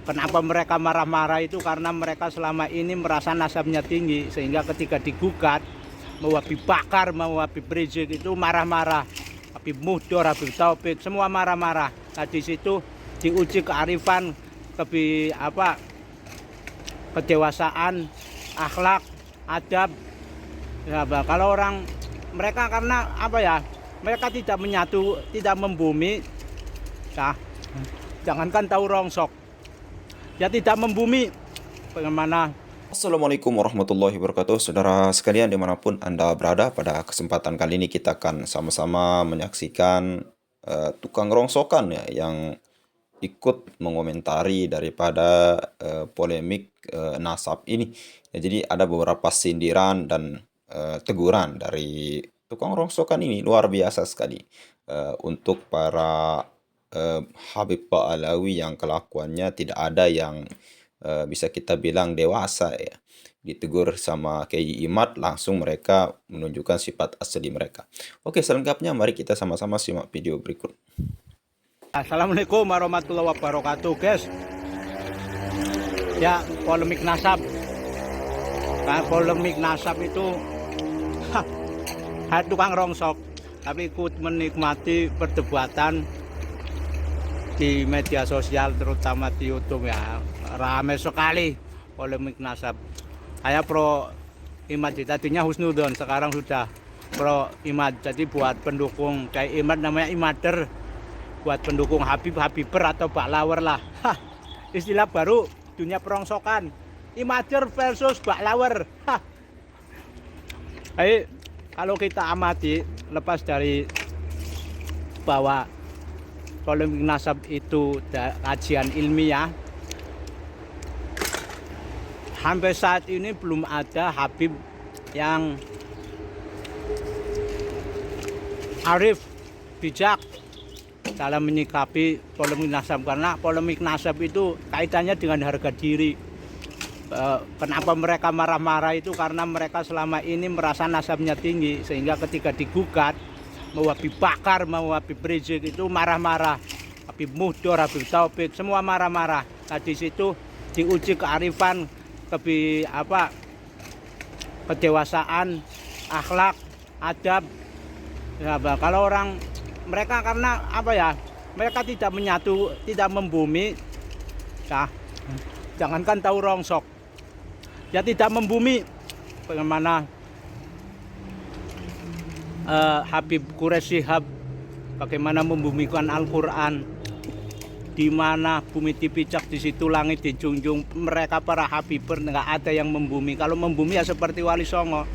Kenapa mereka marah-marah itu karena mereka selama ini merasa nasabnya tinggi, sehingga ketika digugat mau Habib Bakar, mau Habib Rizik itu marah-marah. Habib Muhdor, Habib Taufik, semua marah-marah. Nah di situ diuji kearifan, kedewasaan, akhlak, adab. Ya, kalau orang mereka karena mereka tidak menyatu, tidak membumi. Nah, jangankan tahu rongsok, ya tidak membumi. Bagaimana? Assalamualaikum warahmatullahi wabarakatuh. Saudara sekalian dimanapun Anda berada, pada kesempatan kali ini kita akan sama-sama menyaksikan tukang rongsokan ya, yang ikut mengomentari daripada polemik nasab ini. Ya, jadi ada beberapa sindiran dan teguran dari tukang rongsokan ini, luar biasa sekali untuk para Habib Ba'alawi yang kelakuannya tidak ada yang bisa kita bilang dewasa ya. Ditegur sama Kiai Imad, langsung mereka menunjukkan sifat asli mereka. Oke, selengkapnya mari kita sama-sama simak video berikut. Assalamualaikum warahmatullahi wabarakatuh, guys. Ya, polemik nasab. Nah, polemik nasab itu tukang rongsok, tapi ikut menikmati perdebatan di media sosial, terutama di YouTube ya. Ramai sekali polemik nasab. Saya pro Imad, tadinya Husnudon, sekarang sudah pro Imad. Jadi buat pendukung kayak Imad namanya Imader, buat pendukung Habiber atau Baklawer lah. Istilah baru dunia perongsokan, Imader versus Baklawer. Jadi kalau kita amati, lepas dari bahwa polemik nasab itu kajian ilmiah, sampai saat ini belum ada Habib yang arif, bijak dalam menyikapi polemik nasab, karena polemik nasab itu kaitannya dengan harga diri. Kenapa mereka marah-marah itu karena mereka selama ini merasa nasabnya tinggi, sehingga ketika digugat mau Habib Bakar, mau Habib Rizik itu marah-marah. Habib Muhdor, Habib Taufik, semua marah-marah. Nah di situ diuji kearifan, kedewasaan, akhlak, adab. Ya, kalau orang mereka karena mereka tidak menyatu, tidak membumi. Nah, jangankan tahu rongsok, ya tidak membumi. Bagaimana Habib Quraisy Shihab, bagaimana membumikan Al-Quran, di mana bumi dipijak di situ langit dijunjung. Mereka para Habiber nggak ada yang membumi. Kalau membumi ya seperti Wali Songo.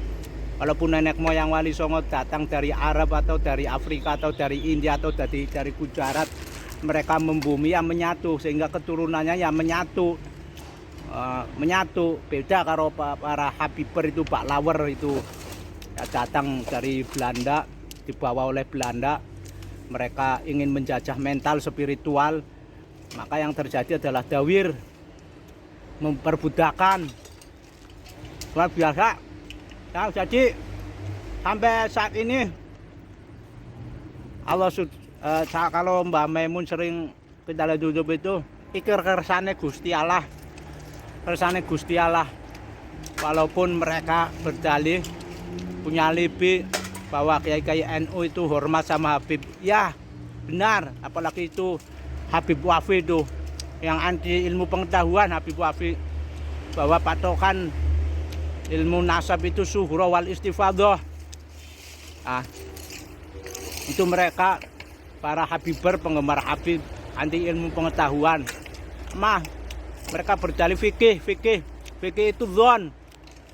Walaupun nenek moyang Wali Songo datang dari Arab atau dari Afrika atau dari India atau dari Gujarat, mereka membumi ya menyatu, sehingga keturunannya ya menyatu. Beda kalau para Habiber itu Baklawer itu ya, datang dari Belanda, dibawa oleh Belanda. Mereka ingin menjajah mental, spiritual. Maka yang terjadi adalah dawir, memperbudakan, luar biasa. Nah, jadi sampai saat ini kalau Mbak Maimun sering kita lihat YouTube itu, ikir kersane Gusti Allah, walaupun mereka berdalih punya alibi bahwa kiai-kiai NU itu hormat sama Habib. Ya benar, apalagi itu Habib Wafi itu yang anti ilmu pengetahuan. Habib Wafi bahwa patokan ilmu nasab itu suhro wal istifadah. Nah, itu mereka para Habiber, penggemar Habib, anti ilmu pengetahuan. Mereka berdalih fikih itu dzon,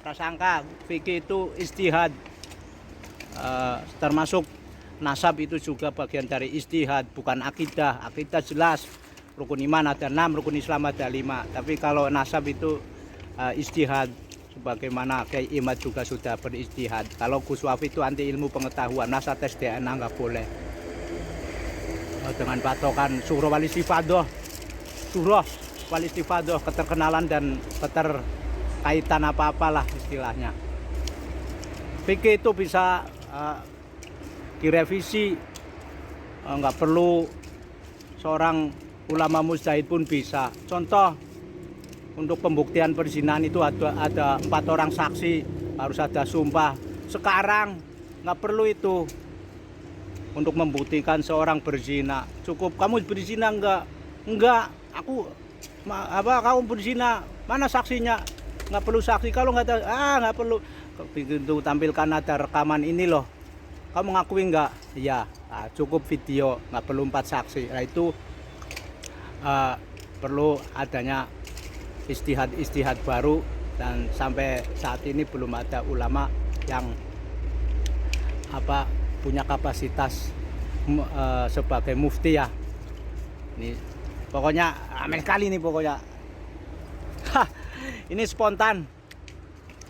prasangka. Fikih itu ijtihad. Termasuk nasab itu juga bagian dari ijtihad, bukan akidah. Akidah jelas, rukun iman ada 6, rukun Islam ada 5. Tapi kalau nasab itu ijtihad, sebagaimana Kiai Imad juga sudah berijtihad. Kalau Gus Wafi itu anti ilmu pengetahuan, masa tes DNA nggak boleh. Dengan patokan surah wal istifadah, keterkenalan dan keterkaitan apa-apalah istilahnya. Fikih itu bisa direvisi, nggak perlu seorang ulama mujtahid pun bisa. Contoh, untuk pembuktian perzinahan itu ada 4 orang saksi, harus ada sumpah. Sekarang nggak perlu itu untuk membuktikan seorang berzina. Cukup kamu berzina enggak, aku kamu berzina, mana saksinya? Nggak perlu saksi. Kalau nggak ada, nggak perlu. Begitu tampilkan ada rekaman ini loh, kamu ngakui nggak? Iya. Nah, cukup video, nggak perlu 4 saksi. Nah itu perlu adanya istihad baru, dan sampai saat ini belum ada ulama yang punya kapasitas sebagai mufti ya. Ini pokoknya amin kali ini pokoknya. Ini spontan.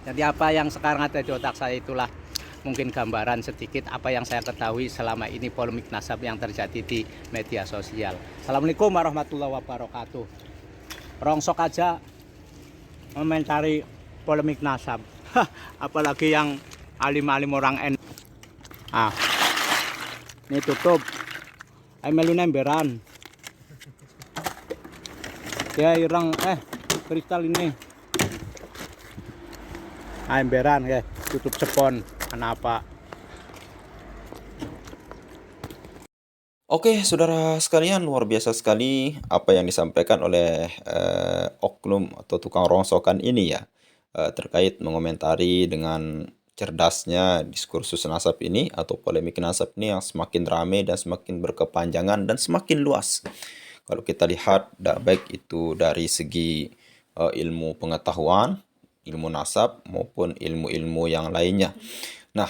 Jadi apa yang sekarang ada di otak saya itulah mungkin gambaran sedikit apa yang saya ketahui selama ini polemik nasab yang terjadi di media sosial. Assalamualaikum warahmatullahi wabarakatuh. Rongsok aja mencari polemik nasab. Apalagi yang alim-alim orang ini tutup. Melu nemberan. Ya irang kristal ini. Emberan ya, tutup cepon. Kenapa? Oke, saudara sekalian, luar biasa sekali apa yang disampaikan oleh oknum atau tukang rongsokan ini ya, terkait mengomentari dengan cerdasnya diskursus nasab ini atau polemik nasab ini yang semakin ramai dan semakin berkepanjangan dan semakin luas. Kalau kita lihat, baik itu dari segi ilmu pengetahuan, ilmu nasab maupun ilmu-ilmu yang lainnya. Nah,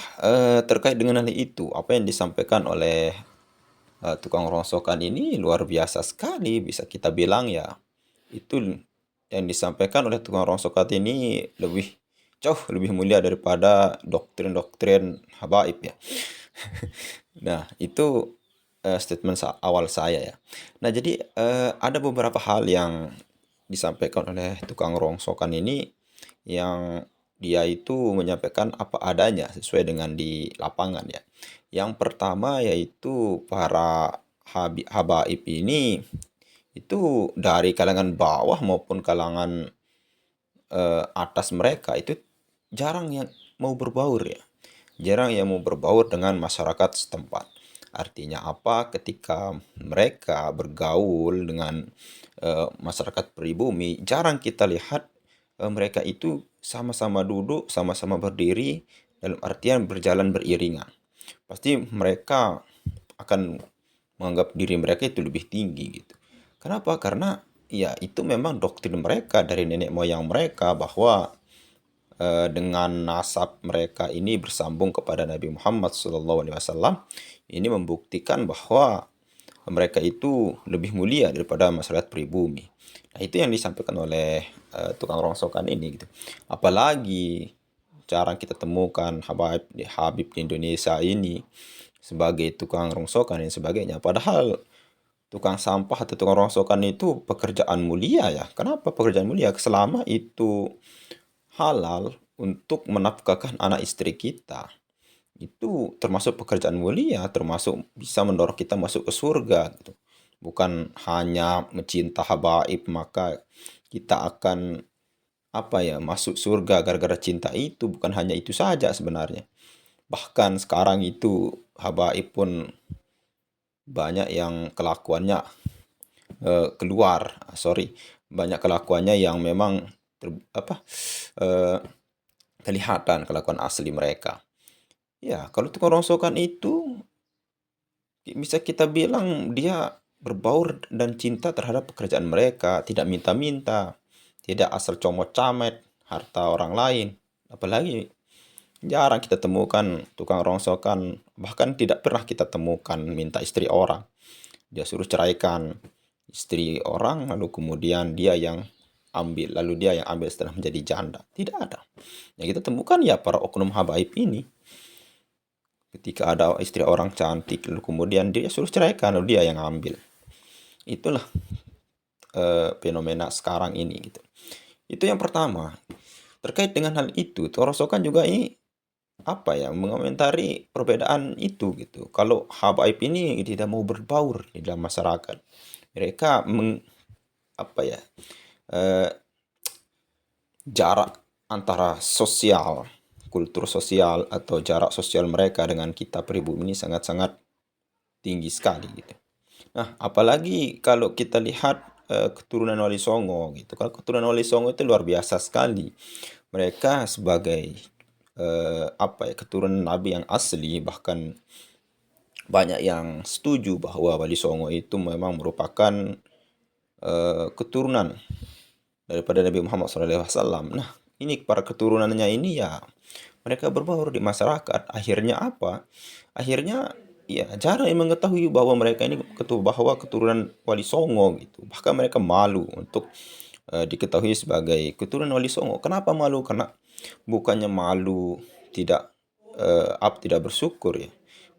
terkait dengan hal itu, apa yang disampaikan oleh tukang rongsokan ini luar biasa sekali, bisa kita bilang ya. Itu yang disampaikan oleh tukang rongsokan ini jauh lebih mulia daripada doktrin-doktrin habaib ya. Nah, itu statement awal saya ya. Nah, jadi ada beberapa hal yang disampaikan oleh tukang rongsokan ini yang dia itu menyampaikan apa adanya sesuai dengan di lapangan ya. Yang pertama yaitu para habaib ini itu dari kalangan bawah maupun kalangan atas mereka itu jarang yang mau berbaur ya. Jarang yang mau berbaur dengan masyarakat setempat. Artinya apa? Ketika mereka bergaul dengan masyarakat pribumi, jarang kita lihat mereka itu sama-sama duduk, sama-sama berdiri, dalam artian berjalan beriringan. Pasti mereka akan menganggap diri mereka itu lebih tinggi gitu. Kenapa? Karena ya itu memang doktrin mereka dari nenek moyang mereka bahwa dengan nasab mereka ini bersambung kepada Nabi Muhammad SAW, ini membuktikan bahwa mereka itu lebih mulia daripada masyarakat pribumi. Nah, itu yang disampaikan oleh tukang rongsokan ini gitu. Apalagi jarang kita temukan Habib di Indonesia ini sebagai tukang rongsokan dan sebagainya. Padahal tukang sampah atau tukang rongsokan itu pekerjaan mulia ya. Kenapa pekerjaan mulia? Selama itu halal untuk menafkahkan anak istri kita, itu termasuk pekerjaan mulia, termasuk bisa mendorong kita masuk ke surga gitu. Bukan hanya mencinta habaib maka kita akan masuk surga gara-gara cinta itu. Bukan hanya itu saja sebenarnya. Bahkan sekarang itu habaib pun banyak yang kelakuannya banyak kelakuannya yang memang kelihatan kelakuan asli mereka. Ya, kalau tukang rongsokan itu bisa kita bilang dia berbaur dan cinta terhadap pekerjaan mereka, tidak minta-minta, tidak asal comot-camet harta orang lain. Apalagi jarang kita temukan tukang rongsokan, bahkan tidak pernah kita temukan minta istri orang. Dia suruh ceraikan istri orang, lalu kemudian dia yang ambil setelah menjadi janda. Tidak ada. Yang kita temukan ya para oknum habaib ini. Ketika ada istri orang cantik, lalu kemudian dia suruh ceraikan, lalu dia yang ambil. Itulah fenomena sekarang ini gitu. Itu yang pertama. Terkait dengan hal itu, rongsokan juga ini mengomentari perbedaan itu gitu. Kalau habaib ini tidak mau berbaur di dalam masyarakat, mereka apa ya, eh, jarak antara sosial, kultur sosial atau jarak sosial mereka dengan kita pribumi ini sangat-sangat tinggi sekali gitu. Nah, apalagi kalau kita lihat keturunan Wali Songo gitu. Kalau keturunan Wali Songo itu luar biasa sekali. Mereka sebagai apa ya, keturunan Nabi yang asli, bahkan banyak yang setuju bahwa Wali Songo itu memang merupakan keturunan daripada Nabi Muhammad SAW. Nah, ini para keturunannya ini ya mereka berbaur di masyarakat. Akhirnya apa? Akhirnya ya jarang yang mengetahui bahwa mereka ini bahwa keturunan Wali Songo gitu. Bahkan mereka malu untuk diketahui sebagai keturunan Wali Songo. Kenapa malu? Karena bukannya malu tidak tidak bersyukur ya.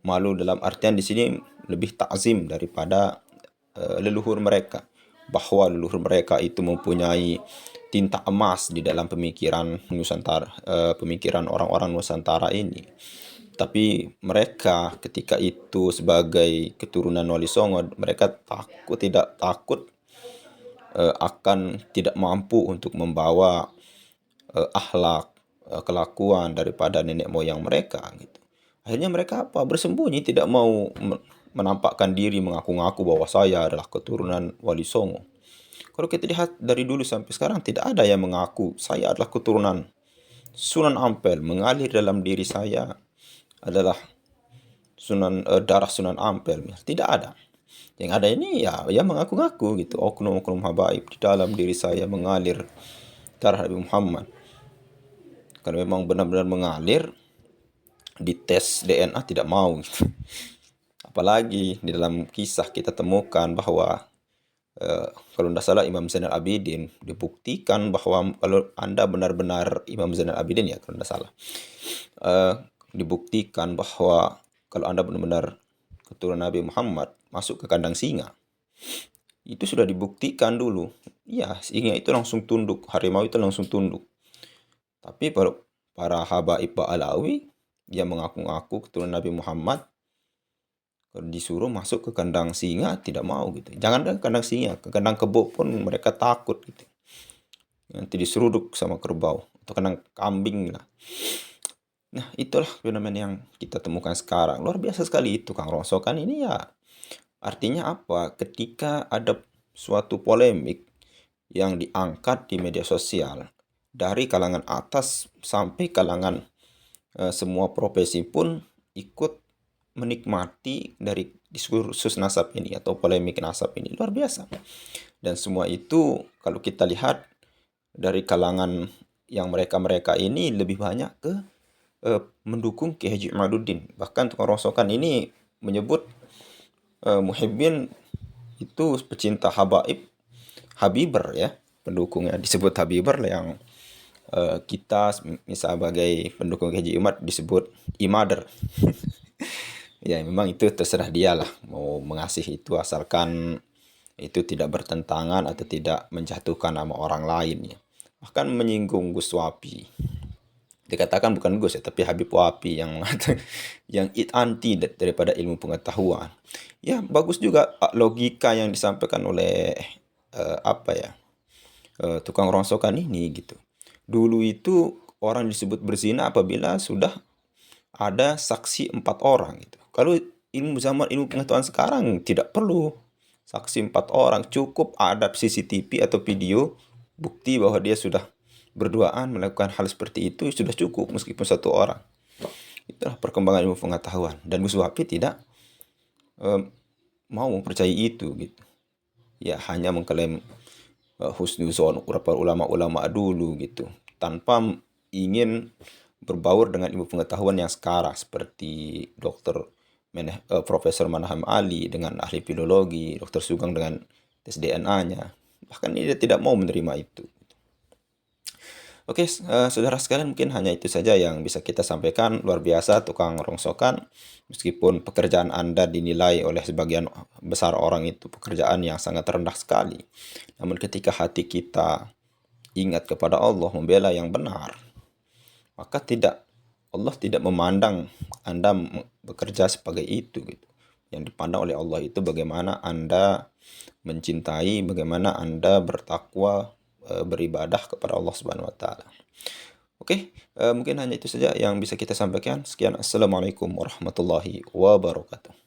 Malu dalam artian di sini lebih takzim daripada leluhur mereka, bahwa leluhur mereka itu mempunyai tinta emas di dalam pemikiran Nusantara, pemikiran orang-orang Nusantara ini. Tapi mereka ketika itu sebagai keturunan Wali Songo, mereka tidak takut akan tidak mampu untuk membawa akhlak, kelakuan daripada nenek moyang mereka gitu. Akhirnya mereka apa? Bersembunyi, tidak mau menampakkan diri, mengaku-ngaku bahwa saya adalah keturunan Wali Songo. Kalau kita lihat dari dulu sampai sekarang tidak ada yang mengaku saya adalah keturunan Sunan Ampel, mengalir dalam diri saya adalah darah Sunan Ampel. Tidak ada. Yang ada ini ya mengaku-ngaku gitu. Oknum-oknum habaib di dalam diri saya mengalir darah Nabi Muhammad. Kalau memang benar-benar mengalir, dites DNA tidak mau gitu. Apalagi di dalam kisah kita temukan bahwa kalau tidak salah Imam Zainal Abidin dibuktikan bahwa kalau Anda benar-benar Imam Zainal Abidin ya kalau tidak salah, dibuktikan bahwa kalau Anda benar-benar keturunan Nabi Muhammad masuk ke kandang singa. Itu sudah dibuktikan dulu. Ya, singa itu langsung tunduk, harimau itu langsung tunduk. Tapi para habaib Ba'alawi yang mengaku-ngaku keturunan Nabi Muhammad, kalau disuruh masuk ke kandang singa tidak mau gitu. Jangan ke kandang singa, ke kandang kebo pun mereka takut gitu. Nanti diseruduk sama kerbau atau kandang kambing lah. Nah, itulah fenomena yang kita temukan sekarang. Luar biasa sekali itu Kang Rongsokan ini ya. Artinya apa? Ketika ada suatu polemik yang diangkat di media sosial dari kalangan atas sampai kalangan semua profesi pun ikut menikmati dari diskursus nasab ini atau polemik nasab ini. Luar biasa. Dan semua itu kalau kita lihat dari kalangan yang mereka-mereka ini lebih banyak ke mendukung Ki Haji Imaduddin. Bahkan tukang rongsokan ini menyebut Muhyiddin itu pecinta habaib, Habiber ya, pendukungnya disebut Habiber yang kita misal sebagai pendukung Ki Haji Imad disebut Imader. Ya memang itu terserah dia lah mau mengasihi itu asalkan itu tidak bertentangan atau tidak menjatuhkan nama orang lain ya. Bahkan menyinggung Gus Wapi. Dikatakan bukan Gus ya, tapi Habib Wapi yang yang anti daripada ilmu pengetahuan. Ya bagus juga logika yang disampaikan oleh tukang rongsokan ini gitu. Dulu itu orang disebut berzina apabila sudah ada saksi 4 orang gitu. Kalau ilmu pengetahuan sekarang tidak perlu saksi 4 orang, cukup ada CCTV atau video bukti bahwa dia sudah berduaan melakukan hal seperti itu sudah cukup meskipun 1 orang. Itulah perkembangan ilmu pengetahuan dan Gus Wapi tidak mau mempercayai itu gitu. Ya hanya mengklaim husnuzon beberapa ulama-ulama dulu gitu tanpa ingin berbaur dengan ilmu pengetahuan yang sekarang seperti Profesor Manahem Ali dengan ahli filologi, Dr. Sugeng dengan tes DNA-nya. Bahkan dia tidak mau menerima itu. Oke, saudara sekalian mungkin hanya itu saja yang bisa kita sampaikan. Luar biasa tukang rongsokan. Meskipun pekerjaan Anda dinilai oleh sebagian besar orang itu pekerjaan yang sangat rendah sekali. Namun ketika hati kita ingat kepada Allah, membela yang benar, maka Allah tidak memandang Anda bekerja sebagai itu gitu. Yang dipandang oleh Allah itu bagaimana Anda mencintai, bagaimana Anda bertakwa, beribadah kepada Allah Subhanahu wa taala. Oke, mungkin hanya itu saja yang bisa kita sampaikan. Sekian, assalamualaikum warahmatullahi wabarakatuh.